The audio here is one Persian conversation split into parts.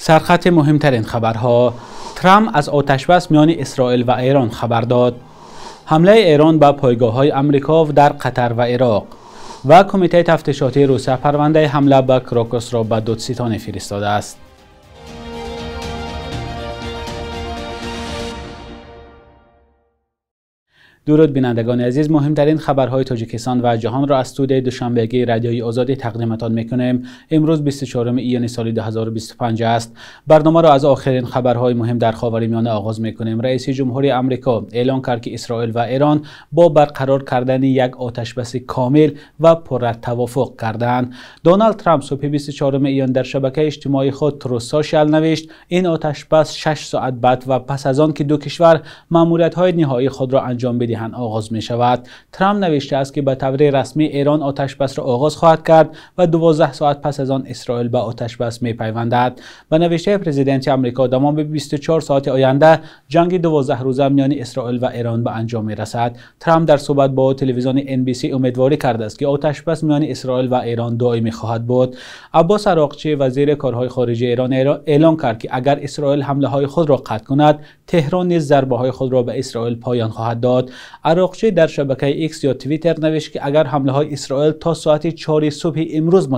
سرخط مهمترین خبرها: ترامپ از آتشبس میان اسرائیل و ایران خبر داد. حمله ایران به پایگاه‌های آمریکا در قطر و عراق و کمیته تفتیشاتی روسیه پرونده حمله به کراکوس را به دادستان فرستاده است. درود بینندگان عزیز، مهمترین خبرهای تاجیکستان و جهان را از استودیوی دوشنبهگی رادیوی آزادی تقدیمتان میکنیم. امروز 24 ایون سال 2025 است. برنامه را از آخرین خبرهای مهم در خاورمیانه آغاز میکنیم. رئیس جمهوری آمریکا اعلام کرد که اسرائیل و ایران با برقرار کردن یک آتشبس کامل و پر توافق کردند. دونالد ترامپ صبح 24 ایون در شبکه اجتماعی خود تروس سوشال نوشت این آتشبس 6 ساعت بعد و پس از آن که دو کشور ماموریت‌های نهایی خود را انجام بدهند آغاز می شود. ترامپ نوشته است که به طور رسمی ایران آتشبس را آغاز خواهد کرد و 12 ساعت پس از آن اسرائیل به آتشبس می پیوندد. به نوشته پرزیدنت آمریکا تمام 24 ساعت آینده جنگ 12 روزه میان اسرائیل و ایران به انجام می رسد. ترامپ در صحبت با تلویزیون NBC امیدواری کرده است که آتشبس میان اسرائیل و ایران دائمی خواهد بود. عباس عراقچی وزیر کارهای خارجه ایران اعلام کرد که اگر اسرائیل حمله های خود را قطع کند، تهران نیز ضربه های خود را به اسرائیل پایان خواهد داد. عراقچی در شبکه ایکس یا توییتر نوشت که اگر حمله های اسرائیل تا ساعت 4 صبح امروز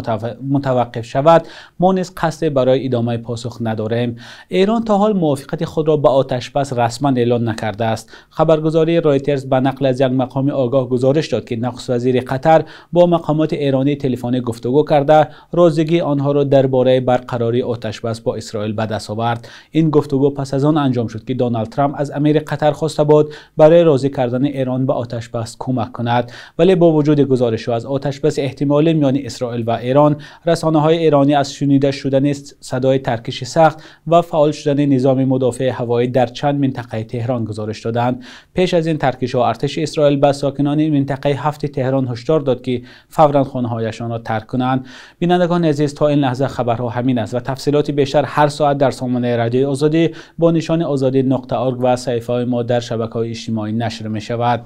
متوقف شود، ما نیز قصد برای ادامه پاسخ نداریم. ایران تا حال موافقت خود را به آتشبس رسما اعلان نکرده است. خبرگزاری رایترز به نقل از یک مقام آگاه گزارش داد که نخست وزیر قطر با مقامات ایرانی تلفنی گفتگو کرده راضیگی آنها را درباره برقراری آتشبس با اسرائیل به دست آورد. این گفتگو پس از آن انجام شد که دونالد ترامپ از امیر قطر خواسته بود برای راضی کردن ایران به آتشبس کمک کند، ولی با وجود گزارش از آتشبس احتمالی میان اسرائیل و ایران، رسانه‌های ایرانی از شنیده شدن صدای ترکش سخت و فعال شدن نظام مدافع هوایی در چند منطقه تهران گزارش دادند. پیش از این ترکش‌ها ارتش اسرائیل به ساکنان منطقه 7 تهران هشدار داد که فوراً خانه‌هایشان را ترک کنند. بینندگان عزیز، تا این لحظه خبرها همین است و تفصیلات بیشتر هر ساعت در سامانه رادیوی آزادی با نشان آزادی.org و صفحه ما در شبکه‌های اجتماعی نشر می‌شود.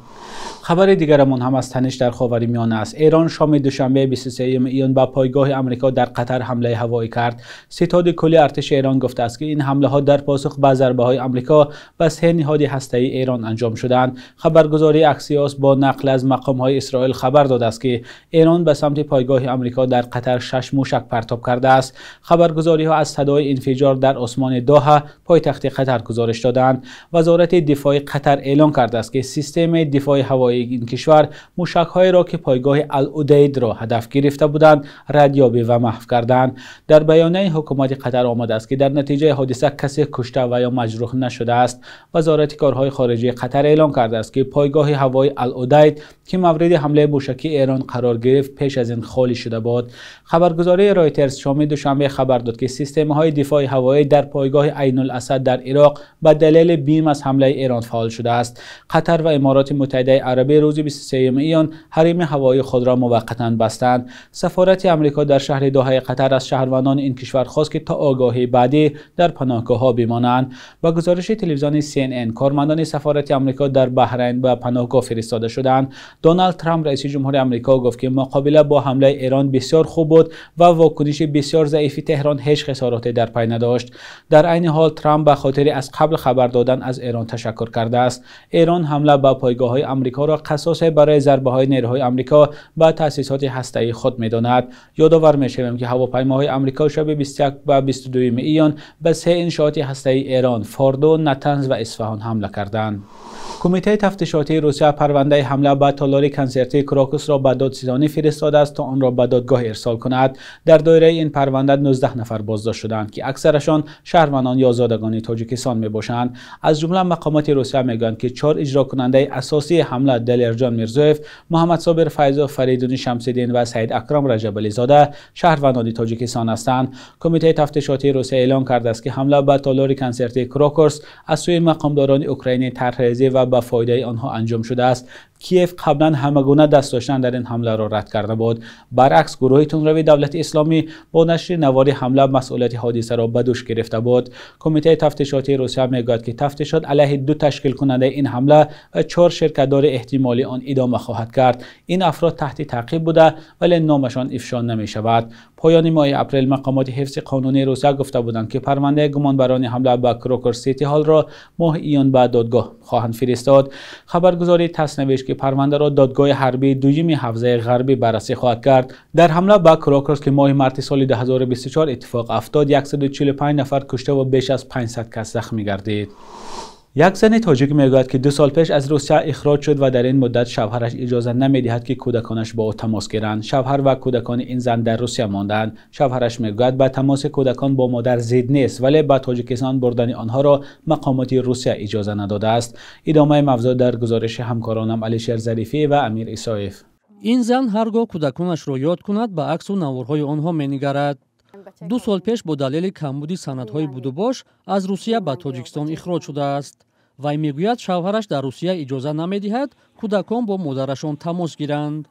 خبر دیگرمان هم از تنش در خاورمیانه است. ایران شام دوشنبه 23 ایون به پایگاه آمریکا در قطر حمله هوایی کرد. ستاد کلی ارتش ایران گفته است که این حمله ها در پاسخ به ضربه های آمریکا به 3 نهاد هسته‌ای ایران انجام شدند. خبرگزاری اکسیوس با نقل از مقام های اسرائیل خبر داده است که ایران به سمت پایگاه آمریکا در قطر 6 موشک پرتاب کرده است. خبرگزاری ها از صدای انفجار در آسمان دوحه پایتخت قطر گزارش دادند. وزارت دفاع قطر اعلام کرده است که سیستم دفاع هوایی این کشور موشک‌هایی را که پایگاه العدید را هدف گرفته بودند ردیابی و محو کردند. در بیانیه حکومت قطر آمده است که در نتیجه حادثه کسی کشته و یا مجروح نشده است. وزارت کارهای خارجه قطر اعلام کرده است که پایگاه هوایی العدید که مورد حمله موشکی ایران قرار گرفت پیش از این خالی شده بود. خبرگزاری رایترز شام دوشنبه خبر داد که سیستم‌های دفاع هوایی در پایگاه عین الاسد در عراق به دلیل بیم از حمله ایران فعال شده است. قطر و امارات متحده عربی روز 23 ایون حریم هوایی خود را موقتا بستند. سفارت آمریکا در شهر دوحه قطر از شهروندان این کشور خواست که تا آگاهی بعدی در پناهگاه‌ها بمانند. با گزارش تلویزیون CNN، کارمندان سفارت آمریکا در بحرین به پناهگاه فرستاده شدند. دونالد ترامپ رئیس جمهور آمریکا گفت که مقابله با حمله ایران بسیار خوب بود و واکنش بسیار ضعیف تهران هیچ خساراتی در پی نداشت. در عین حال ترامپ به خاطر از قبل خبر دادن از ایران تشکر کرده است. ایران حمله به پایگاه‌های آمریکا را قصاص برای ضربه‌های نیروهای آمریکا به تأسیسات هسته‌ای خود می‌داند. یادآور می‌شویم که هواپیماهای آمریکا شب 21 و 22 ایون به 3 انشاءات هسته‌ای ایران، فاردو، نتنز و اصفهان حمله کردند. کمیته تفتیشاتی روسیه پرونده حمله به تالار کنسرتی کراکوس را به دادستانی فرستاده است تا آن را به دادگاه ارسال کند. در دایره این پرونده 19 نفر بازداشت شدند که اکثرشان شهروندان یا زادگان تاجیکستان میباشند. از جمله مقامات روسیه میگویند که 4 اجرا کننده اساسی حمله دلیرجان میرزویف، محمد صابر فیض، فریدون شمس‌الدین و سعید اکرم رجب‌علی زاده شهروندان تاجیکستان هستند. کمیته تفتیشاتی روسیه اعلام کرده است که حمله به تالار کنسرتی کراکوس از سوی مقامداران اوکراینی طرح‌ریزی و به فایده آنها انجام شده است. کیف قبلا همگونه دست داشتن در این حمله را رد کرده بود. برعکس گروه تندروی دولت اسلامی با نشر نوار حمله مسئولیت حادثه را به دوش گرفته بود. کمیته تفتیشاتی روسیه میگوید که تفتیشات علیه 2 تشکیل کننده این حمله و 4 شرکت‌دار احتمالی آن ادامه خواهد کرد. این افراد تحت تعقیب بوده ولی نامشان افشا نمی شود. پایان ماه اپریل مقامات حفظ قانونی روسیه گفته بودند که پرونده گمانبران حمله به کروکر سیتی هال را ماه ایون به دادگاه خواهند فرستاد. خبرگزاری تاس نوشت که پرونده را دادگاه حربی دوم حوزه غربی بررسی خواهد کرد. در حمله به کروکر که ماه مارس سال 2024 اتفاق افتاد 145 نفر کشته و بیش از 500 کس زخمی گردید. یک زن تاجیک میگوید که 2 سال پیش از روسیه اخراج شد و در این مدت شوهرش اجازه نمیدهد که کودکانش با او تماس گیرند. شوهر و کودکان این زن در روسیه ماندند. شوهرش میگوید به تماس کودکان با مادر ضد نیست ولی به تاجیکستان بردن آنها را مقامات روسیه اجازه نداده است. ادامه موضوع در گزارش همکارانم علیشیر ظریفی و امیر عیسایف. این زن هرگاه کودکانش را یاد کند به عکس و نوارهای آنها مینگرد. 2 سال پیش با دلیل کمبودی سندهای بود و باش از روسیه به تاجیکستان اخراج شده است. وی میگوید شوهرش در روسیه اجازه نمیدهد کودکان با مادرشان تماس گیرند.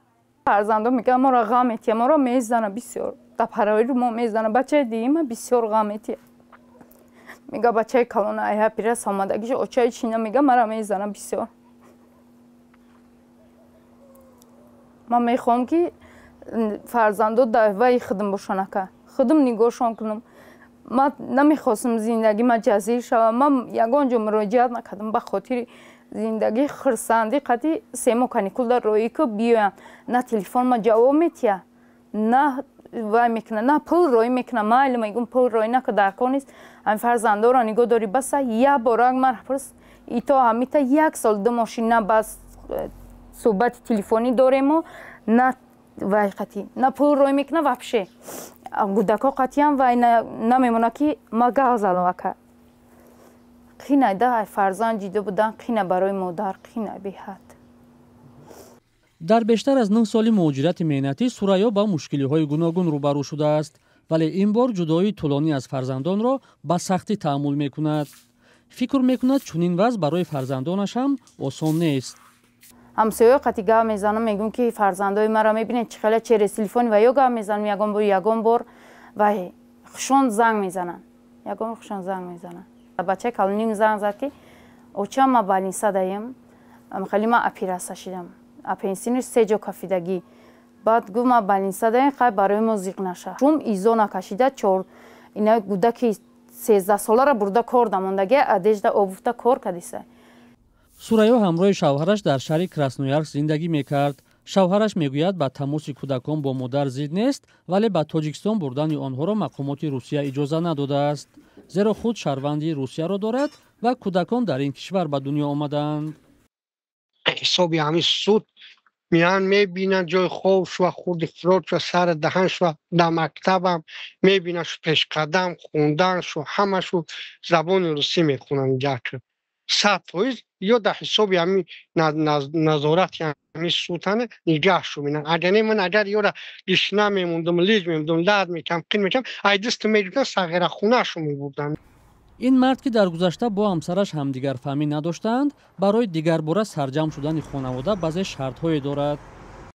فرزندم میگه ما را غم میتیه، ما را میزنه بسیار در پرایی رو ما میزنه. بچه دیگه بسیار غم میتیه. میگه بچه کلون ایه پیرس آمدگیش اوچای چینه میگه مرا میزنه بسیار. من میخوام که فرزندو در وی خدم باشن که خودم نگاهشان کنم. من نمیخواستم زندگی من جزیر شوم. من یگانجا مراجعت نکردم به خاطر زندگی خرسندی قطعی سیمو کانیکول در روی که بیایم. نه تلفن ما جواب میتیه نه وای میکنه نه پول روی میکنه. من میگم پول روی نکه درکار نیست. هم فرزنده را نگاه داری بس یه بارک من پرس ایتا همیتا 1 سال 2 ماشین نه بس صحبت تلفنی داریم و نه وای قطعی نه پول روی میکنه وپشه گودکا قطعی هم وای نمیمونه که ما گازل وکه خینه ده فرزند جیده بودن خینه برای مادر خینه به حد. در بیشتر از 9 سال مهاجرت مهنتی سوریا با مشکلی‌های گوناگون روبرو شده است ولی این بار جدایی طولانی از فرزندان را با سختی تحمل میکند. فکر میکند چنین وضع برای فرزندانش هم آسان نیست. همسایه قطعی گاه میزنم میگم که فرزندای مرا میبینید چخیله چهره تلفن و یا گاه میزنم یگان بار و خشون زنگ میزنن خشون زنگ میزنن. بچه کلونیم زنگ زد که اوچه ما بالینسا دایم خیلی ما اپیراسا شدم اپینسینش 3 جا کافیدگی بعد گفت ما بالینسا دایم خیلی برای موزیق نشه شوم ایزو نکشیده 4 اینا گودکی 13 ساله را برده کار دموندگی ادیج دا اوفتا کار کدیسه. سوریا همراه شوهرش در شهر کراسنویارسک زندگی میکرد. شوهرش میگوید با تماس کودکان با مادر ضد نیست ولی به تاجیکستان بردن آنها را مقامات روسیه اجازه نداده است زیرا خود شهروندی روسیه را دارد و کودکان در این کشور به دنیا آمدند. حسابی همین سود میان میبینن جای خوبش و خود افرادش و سر دهنش و در مکتبم میبیننش پیش قدم خوندنش و همش زبان روسی میخونن جاکر 100% یا در حسابی همین نظارت همین سوتنه نگهش رو میدن. اگر یا را گشنه میموندم لیج میموندم لد میکم قین میکم ایدست میگفتن صغیر خونهش رو میبردن. این مرد که در گذشته با همسرش همدیگر فهمی نداشتند برای دیگر باره سرجم شدن خانواده بعضی شرط‌های دارد.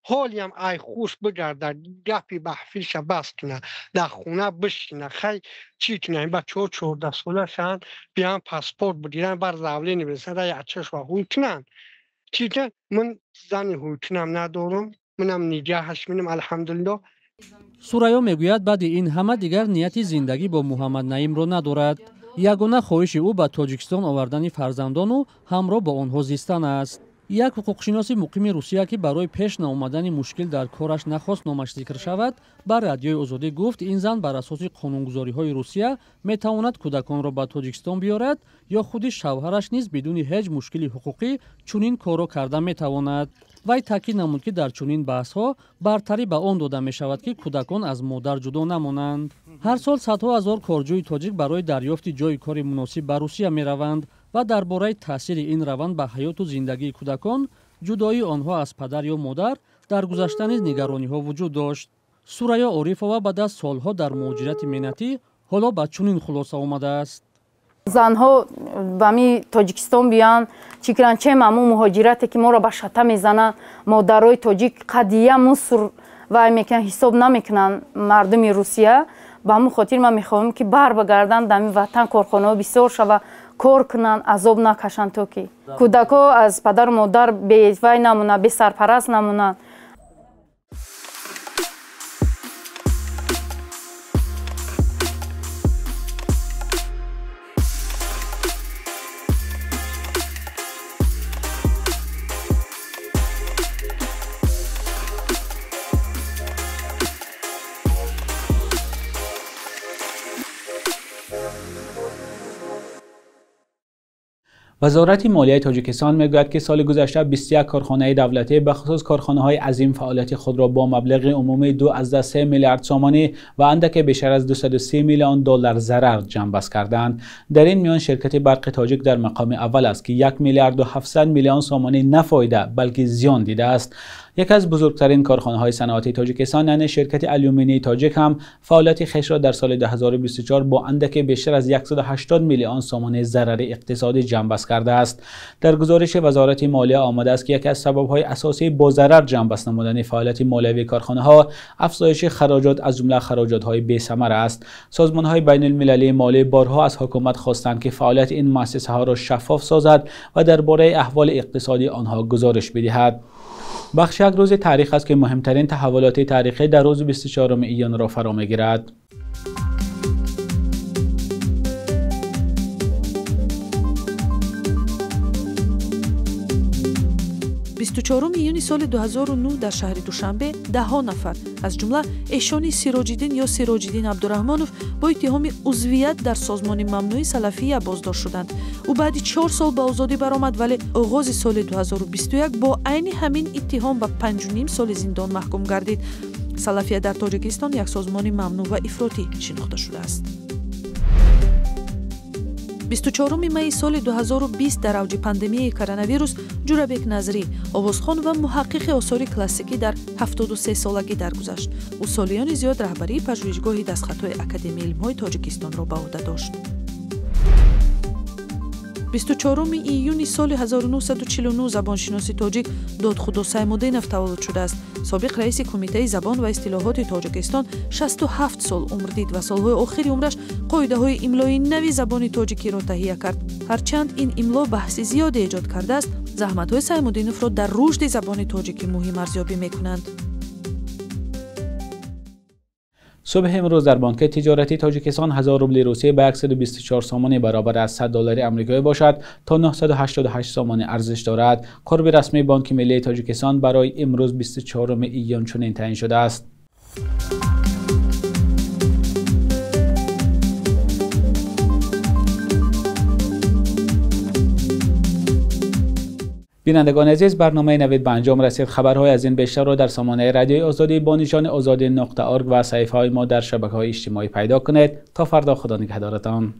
حالی هم ای خوش بگرده گپی بحفیش بس کنه در خونه بشینه خیلی چی کنه این بچه ها 14 ساله شن بیان پاسپورت بگیرن بر زوله نبرسن را یعچش و هوی کنن چی کنن من زن هوی کنم ندارم منم نگهش منم الحمدلله. سوریا میگوید بعد این همه دیگر نیتی زندگی با محمد نعیم را ندارد. یگانه خواهش او به تاجیکستان آوردن فرزندان و همراه با آنها زیستن است. یک حقوقشناس مقیم روسیه که برای پیش نآمدن مشکل در کارش نخواست نامش ذکر شود بر رادیوی آزادی گفت این زن بر اساس قانونگذاری‌های روسیه میتواند کودکان را به تاجیکستان بیارد یا خود شوهرش نیز بدون هیچ مشکلی حقوقی چنین کارو کرده میتواند. وی تاکید نمود که در چنین بحث‌ها برتری به آن داده می‌شود که کودکان از مادر جدا نمانند. هر سال صدها هزار کارجوی تاجیک برای دریافت جای کار مناسب به روسیه می‌روند و درباره تاثیر این روند به حیات و زندگی کودکان جدایی آنها از پدر یا مادر در گذشته نیز نگرانی‌ها وجود داشت. سوریا عارفова بعد از سالها در مهاجرت مهنتی حالا به چنین خلاصه آمده است. زنها به می تاجیکستان بیان چیکران چه مامو مهاجرتی که ما را به شتا میزنن مادرای تاجیک قضیه مصر و میکنن حساب نمیکنن مردم روسیه به همون خاطر من میخوام که بر بگردن در وطن کارخانه بسیار شوه کار کنن عذاب نکشن تا که کودکا از پدر و مادر بی وای نمونن بی سرپرست نمونن. وزارت مالیه تاجیکستان میگوید که سال گذشته 21 کارخانه دولتی به خصوص کارخانه‌های عظیم فعالیت خود را با مبلغ عمومی 2.3 میلیارد سامانی و اندک بیشتر از 230 میلیون دلار ضرر جنبش کردند. در این میان شرکت برق تاجیک در مقام اول است که 1 میلیارد و 700 میلیون سامانی نه فایده بلکه زیان دیده است. یکی از بزرگترین کارخانه‌های صنعتی تاجیکستان یعنی شرکت آلومینی تاجیک هم فعالیت خویش را در سال 2024 با اندک بیشتر از 180 میلیون سامانی ضرر اقتصادی جنبش کرده است. در گزارش وزارت مالیه آمده است که یکی از سبب‌های اساسی با ضرر جنبش نمودن فعالیت مالیوی کارخانه‌ها افزایش خراجات از جمله خراجات‌های بی‌ثمر است. سازمان‌های بین‌المللی مالی بارها از حکومت خواستند که فعالیت این مؤسسه‌ها را شفاف سازد و درباره احوال اقتصادی آنها گزارش بدهد. بخش یک روز تاریخ است که مهمترین تحولات تاریخی در روز 24 ایان را فرا می‌گیرد. 24 июни соли 2009 дар шаҳри Душанбе 10 нафар аз ҷумла эшони Сироҷиддин ё Сироҷиддин Абдурахмонов бо иттиҳоми узвият дар созмони мамнӯи Салафия боздошт шуданд. ӯ баъди 4 сол ба озодӣ баромад, вале оғози соли 2021 бо айни ҳамин иттиҳом ба 5.5 соли зиндон маҳкум гардид. Салафия дар Тоҷикистон як созмони мамнӯъ ва ифротӣ шинохта шудааст. 24 майи соли 2020 дар авҷи пандемияи коронавирус Ҷурабек Назрӣ, овозхон ва муҳаққиқи осори классикӣ дар 73 солагӣ даргузашт. ӯ солиёни зиёд раҳбарии пажӯҳишгоҳи дастхатҳои Академияи илмҳои Тоҷикистонро ба ӯҳда дошт. 24 июни соли 1949 забоншиноси тоҷик Додхудо Саймуддинов таваллуд шудааст. собиқ раиси кумитаи забон ва истилоҳоти Тоҷикистон 67 сол умр дид ва солҳои охири умраш қоидаҳои имлои нави забони тоҷикиро таҳия кард. ҳарчанд ин имло баҳси зиёде эҷод кардааст, заҳматҳои Саймуддиновро дар рушди забони тоҷикӣ муҳим арзёбӣ мекунанд. صبح امروز در بانک تجارتی تاجیکستان 1000 روبل روسیه به 124 سامانی برابر از 100 دلار آمریکایی باشد تا 988 سامانی ارزش دارد. قرب رسمی بانک ملی تاجیکستان برای امروز 24 ایان چنین تعیین شده است. بینندگان عزیز، برنامه نوید به انجام رسید. خبرهای از این بیشتر را در سامانه رادیوی آزادی با نشان آزادی.org و صفحه های ما در شبکه‌های اجتماعی پیدا کنید. تا فردا، خدا نگهدارتان.